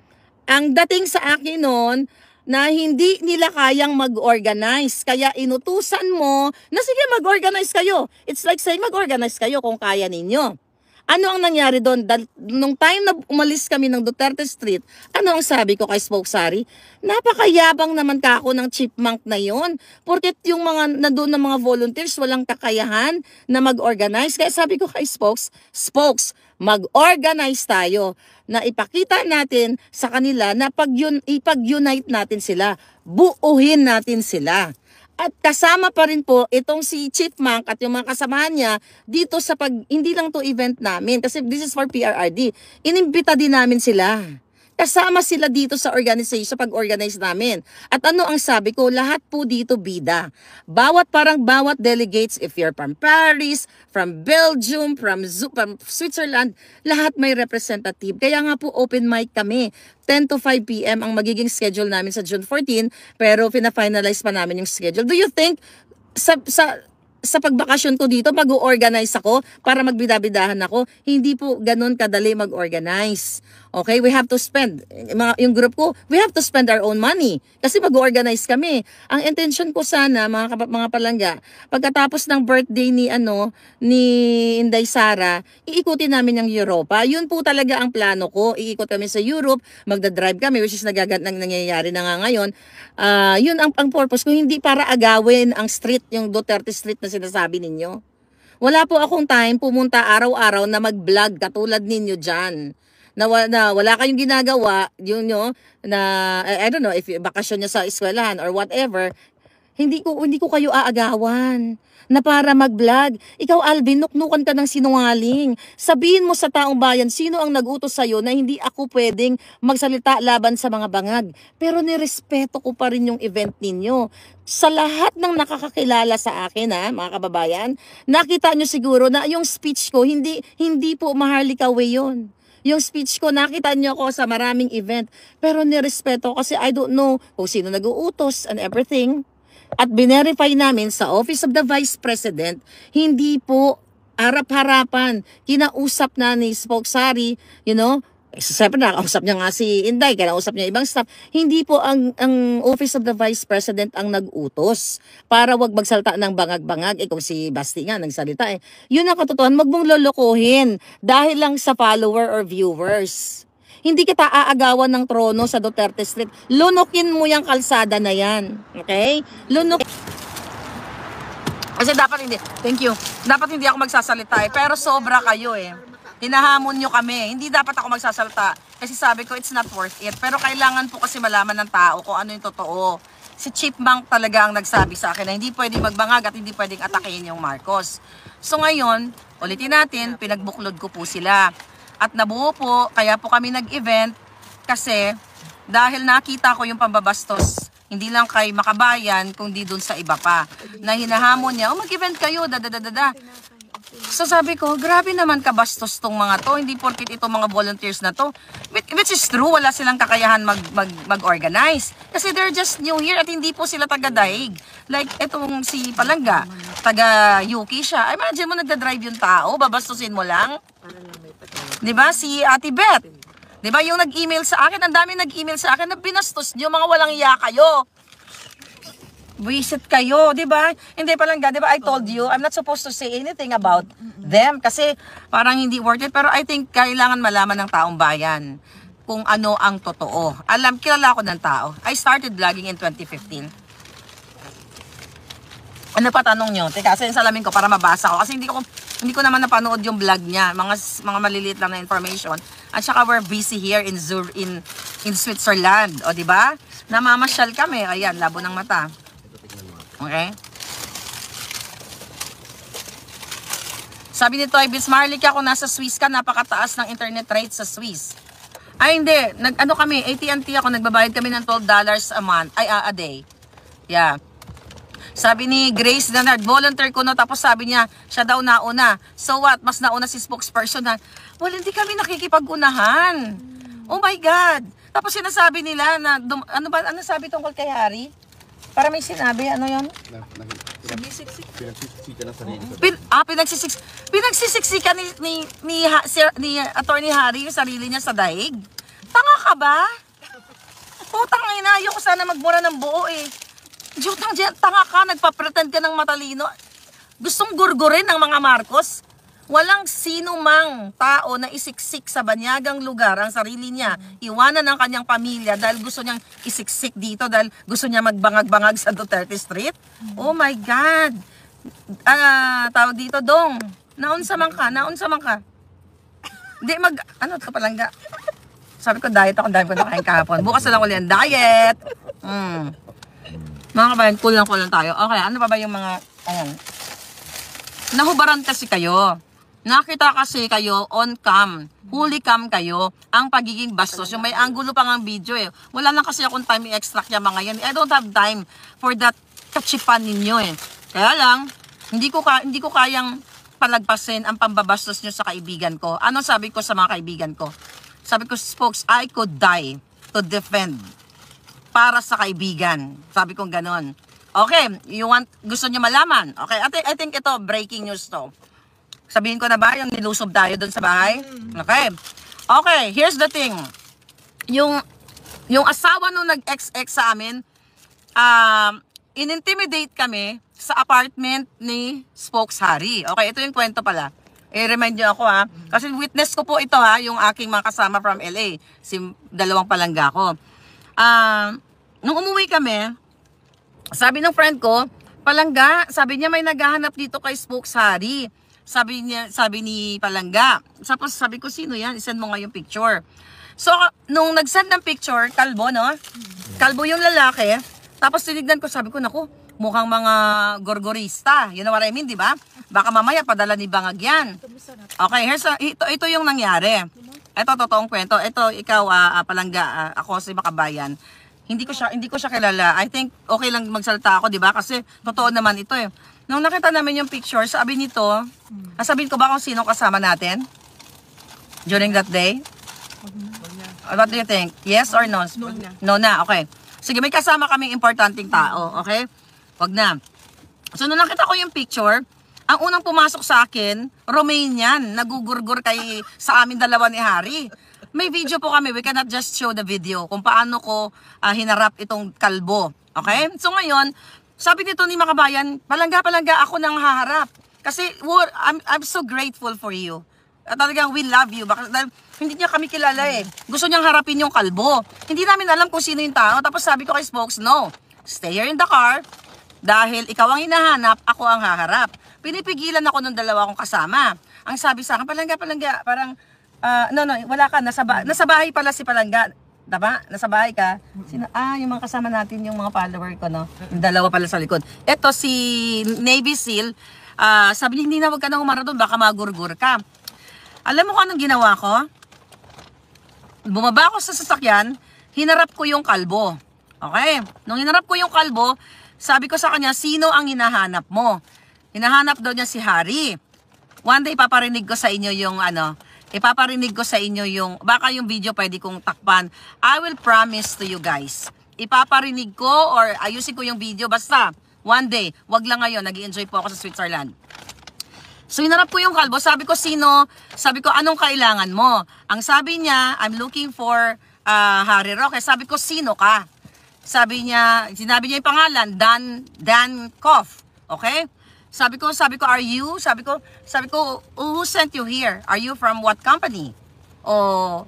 ang dating sa akin noon, na hindi nila kayang mag-organize. Kaya inutusan mo na sige mag-organize kayo. It's like saying mag-organize kayo kung kaya ninyo. Ano ang nangyari doon? Nung time na umalis kami ng Duterte Street, ano ang sabi ko kay Spokesari? Napakayabang naman ka ako ng Chipmunk na yon. Porket yung mga nandoon na mga volunteers walang kakayahan na mag-organize. Kaya sabi ko kay Spokes, mag-organize tayo na ipakita natin sa kanila na ipag-unite natin sila, buuhin natin sila. At kasama pa rin po itong si Chipmunk at yung mga kasamahan niya dito sa hindi lang to event namin kasi this is for PRRD. Inimbita din namin sila. Kasama sila dito sa organization, pag-organize namin. At ano ang sabi ko? Lahat po dito bida. Bawat delegates, if you're from Paris, from Belgium, from Switzerland, lahat may representative. Kaya nga po open mic kami. 10 to 5 p.m. ang magiging schedule namin sa June 14, pero pina-finalize pa namin yung schedule. Do you think sa pagbakasyon ko dito, mag-organize ako para magbidabidahan ako? Hindi po ganun kadali mag-organize. Okay, we have to spend, yung group ko, we have to spend our own money kasi mag-organize kami. Ang intention ko sana, mga palangga, pagkatapos ng birthday ni Inday Sara, iikutin namin yung Europa. Yun po talaga ang plano ko. Iikot kami sa Europe, magdadrive kami, which is nangyayari na nga ngayon. Yun ang purpose ko, hindi para agawin ang street, yung Duterte Street na sinasabi ninyo. Wala po akong time pumunta araw-araw na mag-vlog katulad ninyo dyan. Na wala kayong ginagawa, na I don't know, if bakasyon nyo sa eskwelahan or whatever, hindi ko kayo aagawan na para mag-vlog. Ikaw, Alvin, nuknukan ka ng sinungaling. Sabihin mo sa taong bayan, sino ang nag-utos sa'yo na hindi ako pwedeng magsalita laban sa mga bangag. Pero nirespeto ko pa rin yung event ninyo. Sa lahat ng nakakakilala sa akin, mga kababayan, nakita nyo siguro na yung speech ko, hindi po Maharlika way yun. Yung speech ko, nakita niyo ako sa maraming event. Pero nirespeto kasi I don't know kung sino nag-uutos and everything. At binerify namin sa Office of the Vice President, hindi po harap-harapan. Kinausap na ni Spokesari, siyempre nakausap niya nga si Inday, kinausap niya ibang staff. Hindi po ang Office of the Vice President ang nag-utos para wag magsalita ng bangag-bangag. Kung si Basti nga nagsalita Yun ang katotohanan, wag mong lolokohin dahil lang sa follower or viewers. Hindi kita aagawan ng trono sa Duterte Street. Lunukin mo yung kalsada na yan. Okay? Kasi dapat hindi. Thank you. Dapat hindi ako magsasalita pero sobra kayo Hinahamon nyo kami. Hindi dapat ako magsasalita. Kasi sabi ko, it's not worth it. Pero kailangan po kasi malaman ng tao kung ano yung totoo. Si Chipmunk talaga ang nagsabi sa akin na hindi pwedeng magbangag at hindi pwedeng atakihin yung Marcos. So ngayon, ulitin natin, pinagbuklod ko po sila. At nabuo po, kaya po kami nag-event kasi dahil nakita ko yung pambabastos Hindi lang kay Makabayan, kundi dun sa iba pa. Na hinahamon niya, mag-event kayo, dadadadada. So sabi ko, grabe naman kabastos tong mga to. Hindi porkit itong mga volunteers na to. Which is true, wala silang kakayahan mag-organize. Kasi they're just new here at hindi po sila taga-daig. Like itong si Palangga, taga-Yuki siya. Imagine mo nagda-drive yung tao, babastusin mo lang. Diba? Si Ate Beth. Diba yung nag-email sa akin, ang dami nag-email sa akin na binastos nyo, mga walang iya kayo. Visit kayo, di ba? Hindi Palangga, di ba? I told you, I'm not supposed to say anything about them kasi parang hindi worth it. Pero I think kailangan malaman ng taong bayan kung ano ang totoo. Kilala ko ng tao. I started vlogging in 2015. Ano pa tanong nyo? Teka, kasi yung salamin ko para mabasa ko. Kasi hindi ko naman napanood yung vlog niya. Mga maliliit lang na information. At saka we're busy here in Switzerland. O, di ba? Namamasyal kami. Ayan, labo ng mata. Okay? Sabi ni Toy Bismarck, kung nasa Swiss ka, napakataas ng internet rate sa Swiss. Ay, hindi. Kami, AT&T ako, nagbabayad kami ng $12 a day. Yeah. Sabi ni Grace Leonard, volunteer ko no, tapos sabi niya, siya daw nauna. So what? Mas nauna si spokesperson na, well, hindi kami nakikipag-unahan. Oh my God. Tapos sinasabi nila na, ano sabi tungkol kay Harry? Para may sinabi, ano yun? Pinagsisiksikan ni Attorney Harry yung sarili niya sa daig. Tanga ka ba? Putang ina, ayoko sana magmura ng buo eh. Tanga ka, nagpa-pretend ka ng matalino. Gustong gurgurin ng mga Marcos. Walang sino mang tao na isiksik sa banyagang lugar ang sarili niya, iwanan ng kanyang pamilya dahil gusto niyang isiksik dito, dahil gusto niya magbangag-bangag sa Duterte Street. Oh my God! Tawag dito, Dong. Naunsa man ka. Hindi ano to Palangga? Sabi ko, diet ako, dahil ko nakain kahapon. Bukas na lang ulit ang diet. Mga kabayan, kulang tayo. Okay, ano pa ba yung mga, ayan. Nahubaran kasi kayo. Nakita kasi kayo on cam. Huli cam kayo ang pagiging bastos. Yung may angulo pa ng video eh. Wala lang kasi akong time i-extract yung mga yan. I don't have time for that kachipan ninyo eh. Kaya lang, hindi ko kayang palagpasin ang pambabastos nyo sa kaibigan ko. Ano sabi ko sa mga kaibigan ko? Sabi ko, folks, I could die to defend para sa kaibigan. Sabi ko ganon. Okay, gusto nyo malaman? Okay, I think ito, breaking news to. Sabihin ko na ba yung nilusob tayo dun sa bahay? Okay, here's the thing. Yung asawa nung nag-XX sa amin, in-intimidate kami sa apartment ni Spokes Harry. Okay, ito yung kwento pala. I-remind nyo ako ha. Kasi witness ko po ito ha, yung aking mga kasama from LA. Dalawang Palangga ko. Nung umuwi kami, sabi ng friend ko, Palangga, sabi niya may naghahanap dito kay Spokes Harry. Sabi ni Palangga. Tapos sabi ko, sino yan? I-send mo nga yung picture. So, nung nag-send ng picture, kalbo, no? Kalbo yung lalaki. Tapos tinignan ko, sabi ko, naku, mukhang mga gorgorista. You know what I mean, di ba? Baka mamaya padala ni Bangag yan. Okay, ito yung nangyari. Ito, totoong kwento. Ito, ikaw, Palangga, ako si Makabayan. Hindi ko siya kilala. I think okay lang magsalita ako, di ba? Kasi totoo naman ito eh. Nung nakita namin yung picture, sabi nito, sabihin ko ba kung sino kasama natin? During that day? What do you think? Yes or no? No na, okay. Sige, may kasama kaming importanteng tao, okay? Wag na. So, nung nakita ko yung picture, ang unang pumasok sa akin, Romanian, nagugurgur sa amin dalawa ni Harry. May video po kami, we cannot just show the video kung paano ko hinarap itong kalbo. Okay? So ngayon, sabi nito ni Makabayan, Palangga, ako nang haharap. Kasi I'm so grateful for you. Talagang we love you. Dahil hindi niya kami kilala eh. Gusto niyang harapin yung kalbo. Hindi namin alam kung sino yung tao. Tapos sabi ko kay Spokes, no, stay here in the car. Dahil ikaw ang hinahanap, ako ang haharap. Pinipigilan ako ng dalawa kong kasama. Ang sabi sa akin, Palangga, parang, no, wala ka. Nasa bahay pala si Palangga. Diba? Nasa bahay ka. Yung mga kasama natin, yung mga follower ko, no? Yung dalawa pala sa likod. Ito, si Navy SEAL, sabi niya, hindi na, wag ka na humara doon, baka magurgur ka. Alam mo kung anong ginawa ko? Bumaba ako sa sasakyan, hinarap ko yung kalbo. Okay? Nung hinarap ko yung kalbo, sabi ko sa kanya, sino ang hinahanap mo? Hinahanap daw niya si Harry. One day, paparinig ko sa inyo yung ipaparinig ko sa inyo yung, baka yung video pwede kong takpan. I will promise to you guys. Ipaparinig ko or ayusin ko yung video. Basta, one day, wag lang ngayon, nag-i-enjoy po ako sa Switzerland. So, hinarap ko yung kalbo. Sabi ko, sino? Sabi ko, anong kailangan mo? Ang sabi niya, I'm looking for Harry Roque. Sabi ko, sino ka? Sinabi niya yung pangalan, Dan Koff. Okay? Sabi ko, are you? Sabi ko, who sent you here? Are you from what company? O,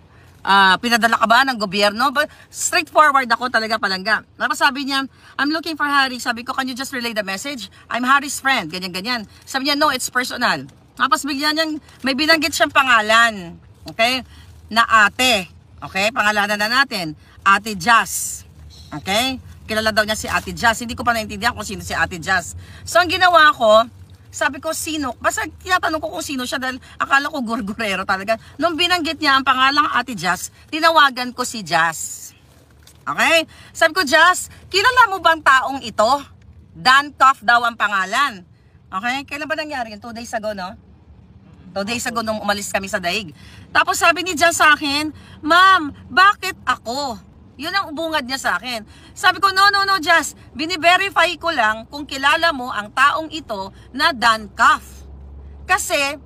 pinadala ka ba ng gobyerno? But straightforward ako talaga, palangga. Tapos sabi niya, I'm looking for Harry. Sabi ko, can you just relay the message? I'm Harry's friend. Ganyan. Sabi niya, no, it's personal. Tapos bigyan niya, may binanggit siyang pangalan. Okay? Na ate. Okay? Pangalanan na natin. Ate Jazz. Okay? Kilala daw niya si Ate Jazz. Hindi ko pa naintindihan kung sino si Ate Jazz. So, ang ginawa ko, sabi ko, sino? Basta tinatanong ko kung sino siya dahil akala ko gurgurero talaga. Nung binanggit niya ang pangalang Ate Jazz, tinawagan ko si Jazz. Okay? Sabi ko, Jazz, kilala mo bang taong ito? Dan Koff daw ang pangalan. Okay? Kailan ba nangyari yun? 2 days ago, no? 2 days ago nung umalis kami sa daig. Tapos sabi ni Jazz sa akin, Ma'am, bakit ako? Yun ang ubungad niya sa akin. Sabi ko, no, Jazz. Bini-verify ko lang kung kilala mo ang taong ito na Dan Koff. Kasi,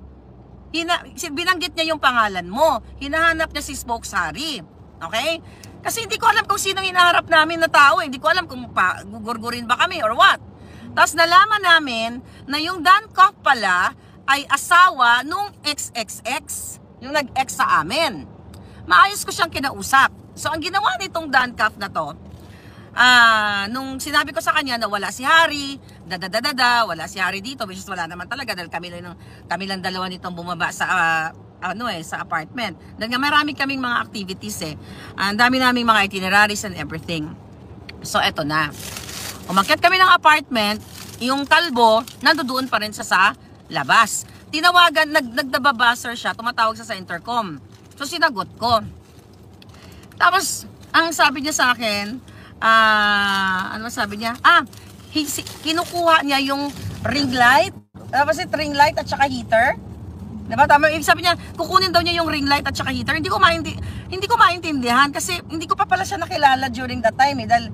binanggit niya yung pangalan mo. Hinahanap niya si Spokes Harry. Okay? Kasi hindi ko alam kung sinong hinaharap namin na tao. Hindi ko alam kung gugurgurin ba kami or what. Tapos nalaman namin na yung Dan Koff pala ay asawa nung XXX. Yung nag-ex sa amin. Maayos ko siyang kinausap. So, ang ginawa nitong Dan Koff na to, nung sinabi ko sa kanya na wala si Harry, wala si Harry dito, which is wala naman talaga dahil kami lang dalawa nitong bumaba sa, sa apartment. Dahil nga marami kaming mga activities Ang dami naming mga itineraries and everything. So, eto na. Umakyat kami ng apartment, yung kalbo, nandoon pa rin sa labas. Tinawagan, nagdababuzzer siya, tumatawag sa intercom. So, sinagot ko. Tapos, ang sabi niya sa akin, ano sabi niya? Kinukuha niya yung ring light. Tapos ring light at saka heater. Diba? Tama, sabi niya, kukunin daw niya yung ring light at saka heater. Hindi ko maintindihan kasi hindi ko pa pala siya nakilala during that time. Dahil,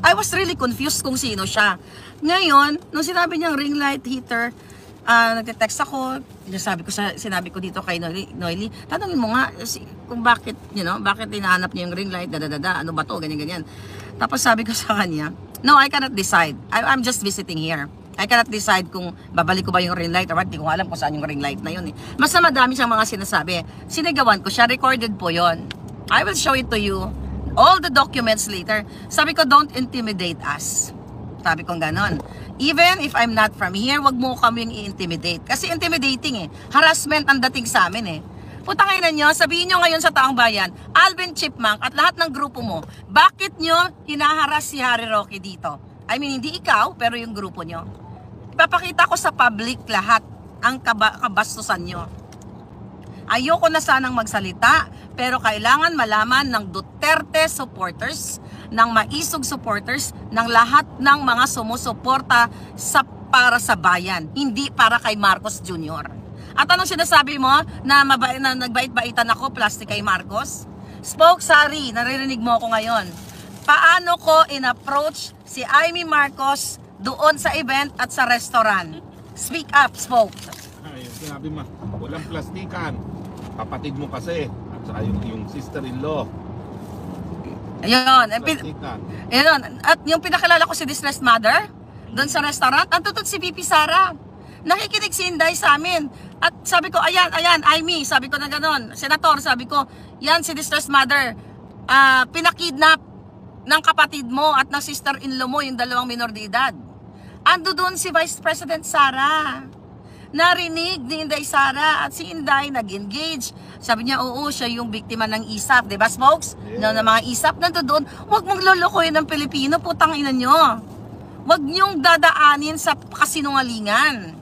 I was really confused kung sino siya. Ngayon, nung sinabi niyang ring light, heater, nagte-text ako, sinabi ko dito kay Noily, tanongin mo nga kung bakit hinahanap niya yung ring light, ano ba to, ganyan. Tapos sabi ko sa kanya, no, I cannot decide. I'm just visiting here. I cannot decide kung babalik ko ba yung ring light or what. Hindi ko alam kung saan yung ring light na yun. Mas na madami siyang mga sinasabi. Sinigawan ko siya, recorded po yon. I will show it to you. All the documents later. Sabi ko, don't intimidate us. Sabi ko ganon. Even if I'm not from here, wag mo kaming i-intimidate. Kasi intimidating harassment ang dating sa amin Putangin nyo, sabihin nyo ngayon sa taong bayan, Alvin Chipmunk at lahat ng grupo mo, bakit nyo hinaharas si Harry Roque dito? I mean, hindi ikaw, pero yung grupo nyo. Ipapakita ko sa public lahat ang kabastusan nyo. Ayoko na sanang magsalita, pero kailangan malaman ng Duterte supporters, ng Maisog supporters, ng lahat ng mga sumusuporta para sa bayan, hindi para kay Marcos Jr. At anong sinasabi mo na nagbait-baitan ako plastic kay Marcos? Spokes Harry, naririnig mo ako ngayon. Paano ko in-approach si Amy Marcos doon sa event at sa restaurant? Speak up, Spokes. Sinabi mo, walang plastikan. Kapatid mo kasi. At saka yung sister-in-law. Ayun. Ayun. At yung pinakilala ko si Distressed Mother, doon sa restaurant, ang tutod si VP Sara. Nakikinig si Inday sa amin. At sabi ko, ayan, Amy, sabi ko na gano'n. Senator, sabi ko, yan si Distressed Mother. Pinakidnap ng kapatid mo at ng sister-in-law mo, yung 2 minor de edad. Ando doon si Vice President Sara. Narinig ni Inday Sara at si Inday nag-engage. Sabi niya, oo, siya yung biktima ng ISAP. Diba, Spokes? Yeah. Na mga ISAP nando doon. Huwag mong lolokohin ng Pilipino, putang ina nyo. Huwag nyong dadaanin sa kasinungalingan.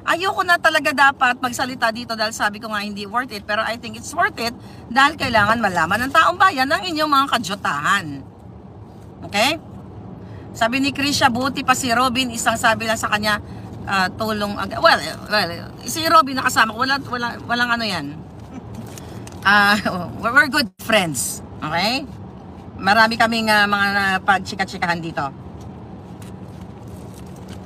Ayoko na talaga dapat magsalita dito dahil sabi ko nga hindi worth it. Pero I think it's worth it dahil kailangan malaman ng taong bayan ng inyong mga kadyutahan. Okay? Sabi ni Krisha, buti pa si Robin, isang sabi lang sa kanya, tulong agad. Well, si Robin nakasama ko, walang ano yan. We're good friends. Okay? Marami kaming mga pagchika-chikahan dito.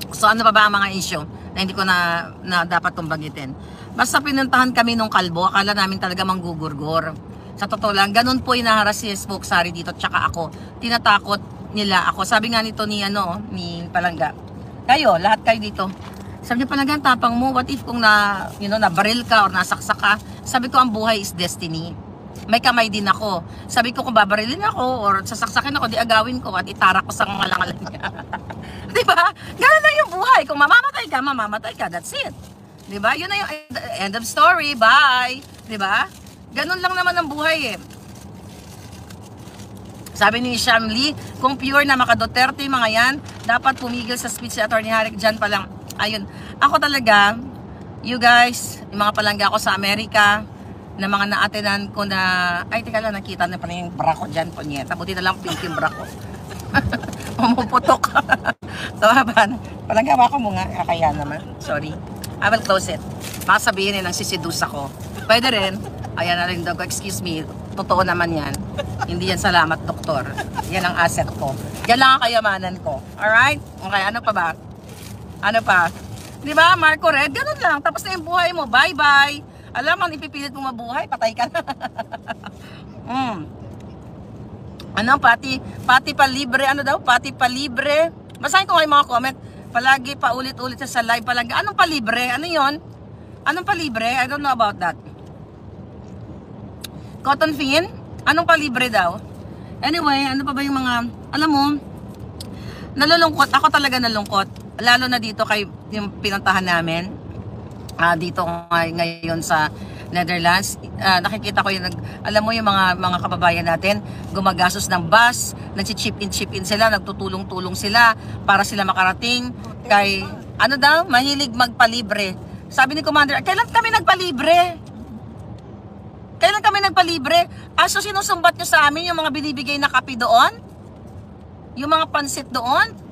So ano pa ba ang mga issue na hindi ko na dapat kong bagitin? Basta pinuntahan kami nung kalbo, akala namin talaga manggugurgor. Sa totoo lang, ganun po inaharas si Spoke Sari dito, tsaka ako. Tinatakot nila ako. Sabi nga nito ni Palangga, kayo, lahat kayo dito. Sabi niya, Palangga, tapang mo, what if kung nabaril ka or nasaksak ka? Sabi ko, ang buhay is destiny. May kamay din ako. Sabi ko, kung babarilin ako or sasaksakin ako, di agawin ko at itarak ko sa ngalangalan niya. Diba? Ganun lang yung buhay. Kung mamamatay ka, that's it. Diba? Yun na yung end of story. Bye. Diba? Ganun lang naman ang buhay eh. Sabi ni Sham Lee, kung pure na maka Duterte mga yan, dapat pumigil sa speech si Atty. Harik dyan pa lang. Ayun. Ako talaga, you guys, yung mga palangga ko sa Amerika, na mga naatenan ko na, ay teka lang, nakita na pa na yung bra ko dyan po niya. Buti na lang pink yung bra ko. Pumuputok. So, palangga ko mo nga, kaya naman. Sorry. I will close it. Baka sabihin ng sisidus ako. Pwede rin. Ayan na rin daw, excuse me. Totoo naman yan. Hindi yan salamat, doktor. Yan ang asset ko. Yan lang ang kayamanan ko. Alright? Okay, ano pa ba? Ano pa? Di ba, Marco Red? Ganun lang. Tapos na yung buhay mo. Bye-bye. Alam mo, ipipilit mo mabuhay, patay ka na. Ano, pati pa libre, ano daw? Pati pa libre. Basahin ko kayo mga comment. Palagi pa ulit-ulit sa live palagi. Anong palibre? Ano yon? Anong palibre? I don't know about that. Cotton fin? Anong palibre daw? Anyway, ano pa ba yung mga, alam mo, nalulungkot. Ako talaga nalungkot. Lalo na dito kay yung pinuntahan namin. Dito ngayon sa Netherlands, nakikita ko yung alam mo yung mga kababayan natin gumagastos ng bus, nag-chip in sila, nagtutulong-tulong sila para sila makarating kay ano daw, mahilig magpalibre. Sabi ni Commander, kailan kami nagpalibre? Kailan kami nagpalibre? So sinusumbat nyo sa amin yung mga binibigay na kape doon? Yung mga pansit doon?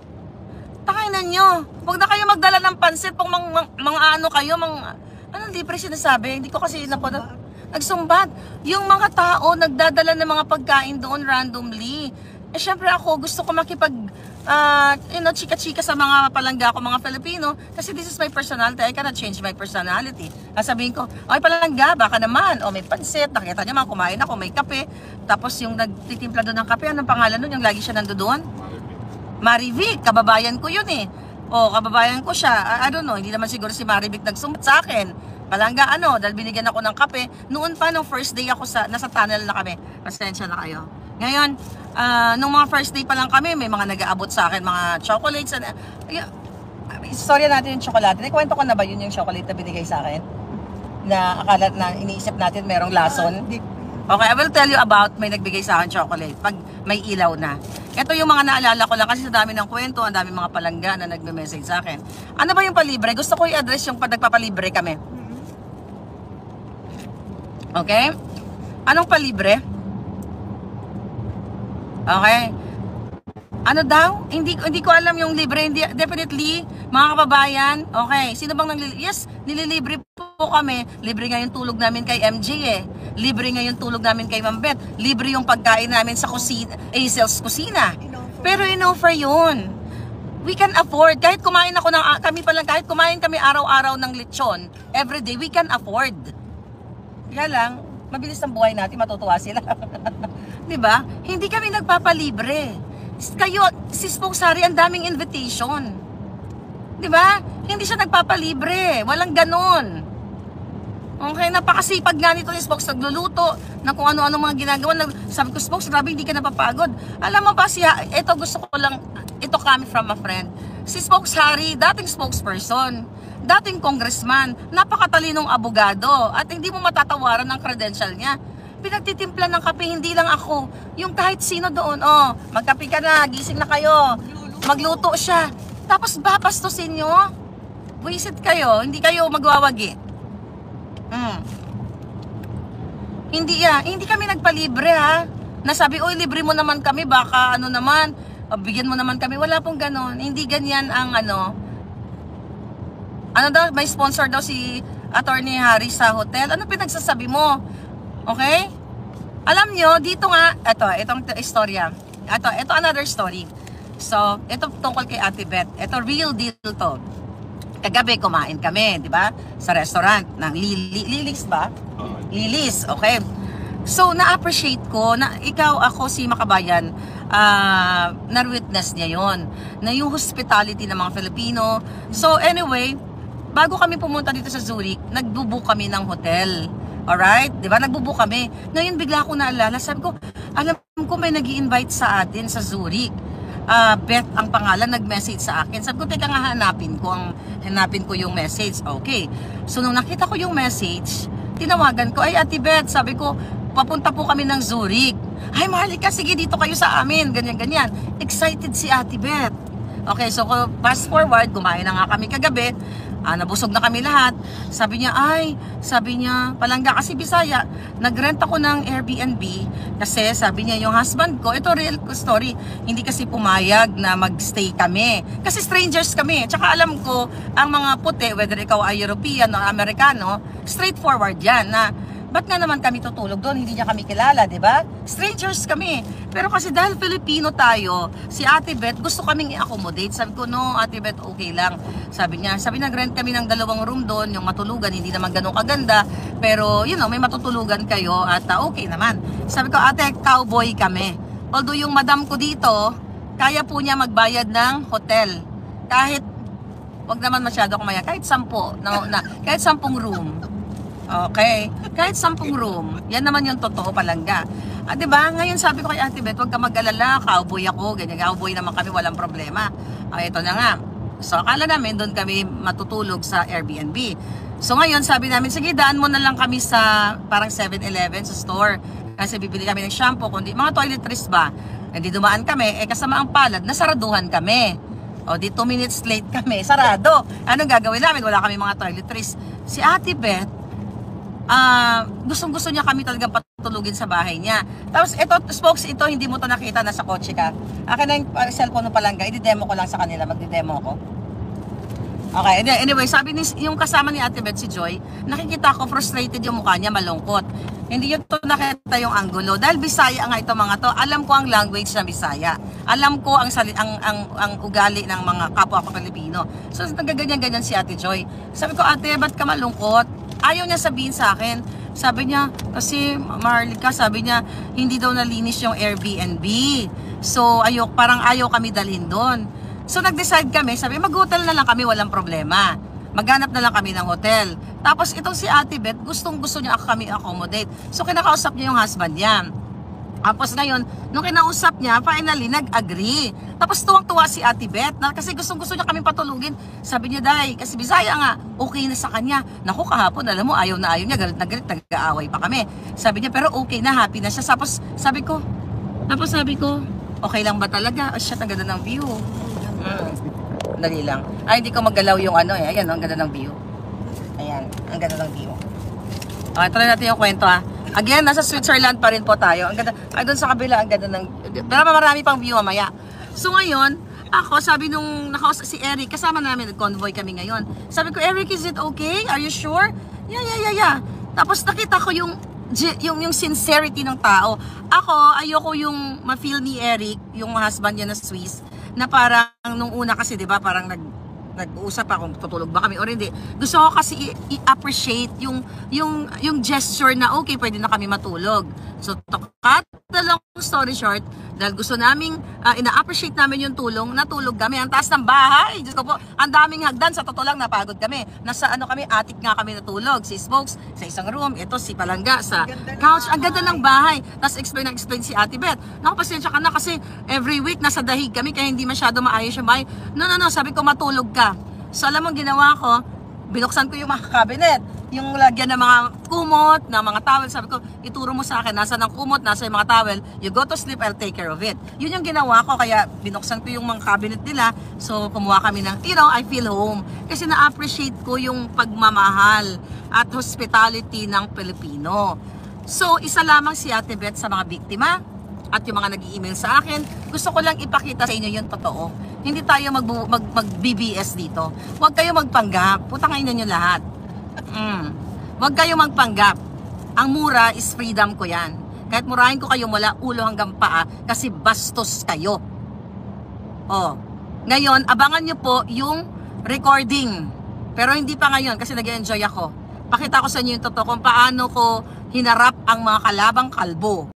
Takainan nyo. Huwag na kayo magdala ng pansit kung mga ano kayo, anong libre sinasabi? Hindi ko kasi nagsumbat. Yung mga tao nagdadala ng mga pagkain doon randomly. Eh syempre ako gusto ko makipag chika-chika sa mga palangga ko, mga Filipino, kasi this is my personality. I cannot change my personality. Sabihin ko, ay palangga, baka naman, may pansit, nakita niya mga kumain ako, may kape. Tapos yung nagtitimpla doon ng kape, anong pangalan nun? Yung lagi siya nandoon? Marivic, kababayan ko yun eh. Kababayan ko siya. I don't know, hindi naman siguro si Marivic nagsumbat sa akin. Palangga dahil binigyan ako ng kape. Noon pa, nung first day ako nasa tunnel na kami. Pasensya na kayo. Ngayon, nung mga first day pa lang kami, may mga nag-aabot sa akin, mga chocolates. Istorya natin yung chocolate. Nakwento ko na ba yun yung chocolate na binigay sa akin? Na akala na iniisip natin merong lason? Okay, I will tell you about may nagbigay sa akin chocolate pag may ilaw na. Ito yung mga naalala ko lang kasi sa dami ng kwento, ang dami mga palangga na nagme-message sa akin. Ano ba yung palibre? Gusto ko i-address yung nagpapalibre kami. Okay? Anong palibre? Okay? Ano daw? Hindi ko alam yung libre. Hindi, definitely, mga kababayan. Okay, sino bang yes, nililibre po kami. Libre nga yung tulog namin kay MJ eh. Libre nga yung tulog namin kay Ma'am Beth. Libre yung pagkain namin sa kusina, Azel's kusina. Pero in-offer yun. We can afford. Kahit kumain ako kahit kumain kami araw-araw ng lechon, everyday, we can afford. Kaya lang, mabilis ang buhay natin, matutuwa sila. Diba? Hindi kami nagpapalibre. Kayo, si Spoke Sari, ang daming invitation. Diba? Hindi siya nagpapalibre. Walang ganon. Okay, napakasipag nga nito ni Spoke, nagluluto na kung ano-ano mga ginagawa. Sabi ko, Spoke, grabe, hindi ka napapagod. Alam mo ba siya, ito gusto ko lang, ito coming from a friend. Si Spoke Sari, dating spokesperson, dating congressman, napakatalinong abogado, at hindi mo matatawaran ng credential niya. Pinagtitimpla ng kape, hindi lang ako. Yung kahit sino doon, magkape ka na, gising na kayo. Magluto siya. Tapos babastusin nyo. Buisit kayo, hindi kayo magwawagi. Hindi kami nagpalibre ha. Nasabi, libre mo naman kami, baka ano naman. bigyan mo naman kami. Wala pong ganon. Hindi ganyan ang ano daw, may sponsor daw si Attorney Harry sa hotel. Ano pinagsasabi mo? Okay? Alam nyo, dito nga, itong istorya. Ito another story. So, ito tungkol kay Ate Beth. Ito real deal to. Kagabi kumain kami, di ba? Sa restaurant ng Lilis ba? Lilis, okay. So, na-appreciate ko na ikaw, ako, si Makabayan, na-witness niya yon na yung hospitality ng mga Filipino. So, anyway, bago kami pumunta dito sa Zurich, nagbubook kami ng hotel. Alright? Diba? Nagbubook kami. Ngayon, bigla ko naalala. Sabi ko, alam ko may nag-i-invite sa atin sa Zurich. Beth ang pangalan, nag-message sa akin. Sabi ko, teka nga, hanapin ko yung message. Okay. So, nung nakita ko yung message, tinawagan ko, ay Ate Beth, sabi ko, papunta po kami ng Zurich. Ay, Marlica, sige, dito kayo sa amin. Ganyan. Excited si Ate Beth. Okay, so fast forward, kumain na nga kami kagabi. Nabusog na kami lahat. Sabi niya, Palangga kasi Bisaya, nagrent ako ng Airbnb kasi sabi niya yung husband ko, ito real story, hindi kasi pumayag na magstay kami. Kasi strangers kami. Tsaka alam ko, ang mga puti, whether ikaw ay European o Amerikano, straightforward yan na, ba't nga naman kami tutulog doon? Hindi niya kami kilala, di ba? Strangers kami. Pero kasi dahil Filipino tayo, si Ate Beth, gusto kaming i-accommodate. Sabi ko, no, Ate Beth, okay lang. Sabi niya, nag-rent kami ng 2 room doon, yung matulugan, hindi naman ganun kaganda. Pero, may matutulugan kayo at okay naman. Sabi ko, Ate, cowboy kami. Although yung madam ko dito, kaya po niya magbayad ng hotel. Kahit, wag naman masyado kumaya, kahit 10, kahit 10 room. Okay. Kahit 10 room. Yan naman yung totoo, Palangga. Diba? Ngayon sabi ko kay Ate Beth, huwag ka mag-alala, cowboy ako, ganyan, cowboy naman kami, walang problema. Ito na nga. So, akala namin doon kami matutulog sa Airbnb. So, ngayon sabi namin, sige, daan mo na lang kami sa parang 7-Eleven sa store. Kasi bibili kami ng shampoo, kundi mga toiletries ba? Hindi dumaan kami, kasama ang palad, nasaraduhan kami. Di 2 minutes late kami, sarado. Anong gagawin namin? Wala kami mga toiletries. Si Ate Beth, gustong-gusto niya kami talagang patulugin sa bahay niya. Tapos ito, spokes, ito hindi mo to nakita, nasa kotse ka. Akin na yung cellphone mo Palangga, i-demo ko lang sa kanila, magdi-demo ko. Okay, anyway, sabi yung kasama ni Ate Beth, si Joy, nakikita ko frustrated yung mukha niya, malungkot. Hindi yun to nakita yung angulo. Dahil Bisaya nga ito mga to, alam ko ang language ng Bisaya. Alam ko ang ugali ng mga kapwa ko Pilipino. So, nagaganyan-ganyan si Ate Joy. Sabi ko, Ate, ba't ka malungkot? Ayaw niya sabihin sa akin. Sabi niya, kasi Marlica, sabi niya, hindi daw nalinis yung Airbnb. So, parang ayaw kami dalhin doon. So, nag-decide kami, sabi, mag-hotel na lang kami, walang problema. Maghanap na lang kami ng hotel. Tapos, itong si Ate Beth, gustong-gusto niya kami accommodate. So, kinakausap niya yung husband niya. Tapos ngayon, nung kinausap niya, finally, nag-agree. Tapos tuwang-tuwa si Ate Beth, kasi gustong-gusto niya kami patulugin. Sabi niya, Day, kasi Bisaya nga, okay na sa kanya. Naku, kahapon, alam mo, ayaw na ayaw niya, galit na galit, nag-aaway pa kami. Sabi niya, pero okay na, happy na siya. Tapos sabi ko, okay lang ba talaga? Oh, shit, ang ganda ng view. Dali lang. Ay, hindi ko maggalaw yung ayan, ang ganda ng view. Ayan, ang ganda ng view. Okay, tuloy natin yung kwento Again, nasa Switzerland pa rin po tayo. Ang ganda, doon sa kabila, ang ganda ng, pero marami pang view mamaya. So ngayon, ako, sabi nung si Eric, kasama namin, nag-convoy kami ngayon. Sabi ko, Eric, is it okay? Are you sure? Yeah. Tapos nakita ko yung sincerity ng tao. Ako, ayoko yung ma-feel ni Eric, yung husband niya na Swiss, na parang nung una kasi, di ba, parang nag-uusap pa kung tutulog ba kami or hindi. Gusto ko kasi i-appreciate yung gesture na okay, pwede na kami matulog. So, to cut the long story short, dahil gusto naming ina-appreciate namin yung tulong, natulog kami. Ang taas ng bahay, Diyos ko po, ang daming hagdan, sa totoo lang napagod kami. Nasa kami, attic nga kami natulog. Si Spokes sa isang room, ito si Palangga sa couch. Ang ganda ng bahay. Tapos explain si Ate Beth. Naku, pasensya ka na kasi every week nasa dahig kami kaya hindi masyado maayos yung bahay. No, sabi ko matulog ka. So alam mo ginawa ko, binuksan ko yung mga cabinet, yung lagyan ng mga kumot, ng mga towel. Sabi ko, ituro mo sa akin, nasa ng kumot, nasa yung mga towel, you go to sleep, I'll take care of it. Yun yung ginawa ko, kaya binuksan ko yung mga cabinet nila. So kumuha kami ng, I feel home. Kasi na-appreciate ko yung pagmamahal at hospitality ng Pilipino. So isa lamang si Ate Beth sa mga biktima. at yung mga nag-email sa akin, gusto ko lang ipakita sa inyo yung totoo. Hindi tayo mag-BBS dito. Huwag kayo magpanggap. Putang ina nyo lahat. Huwag kayo magpanggap. Ang mura is freedom ko yan. Kahit murahin ko kayo mula ulo hanggang paa kasi bastos kayo. Oh. Ngayon, abangan nyo po yung recording. Pero hindi pa ngayon kasi nag-enjoy ako. Pakita ko sa inyo yung totoo kung paano ko hinarap ang mga kalabang kalbo.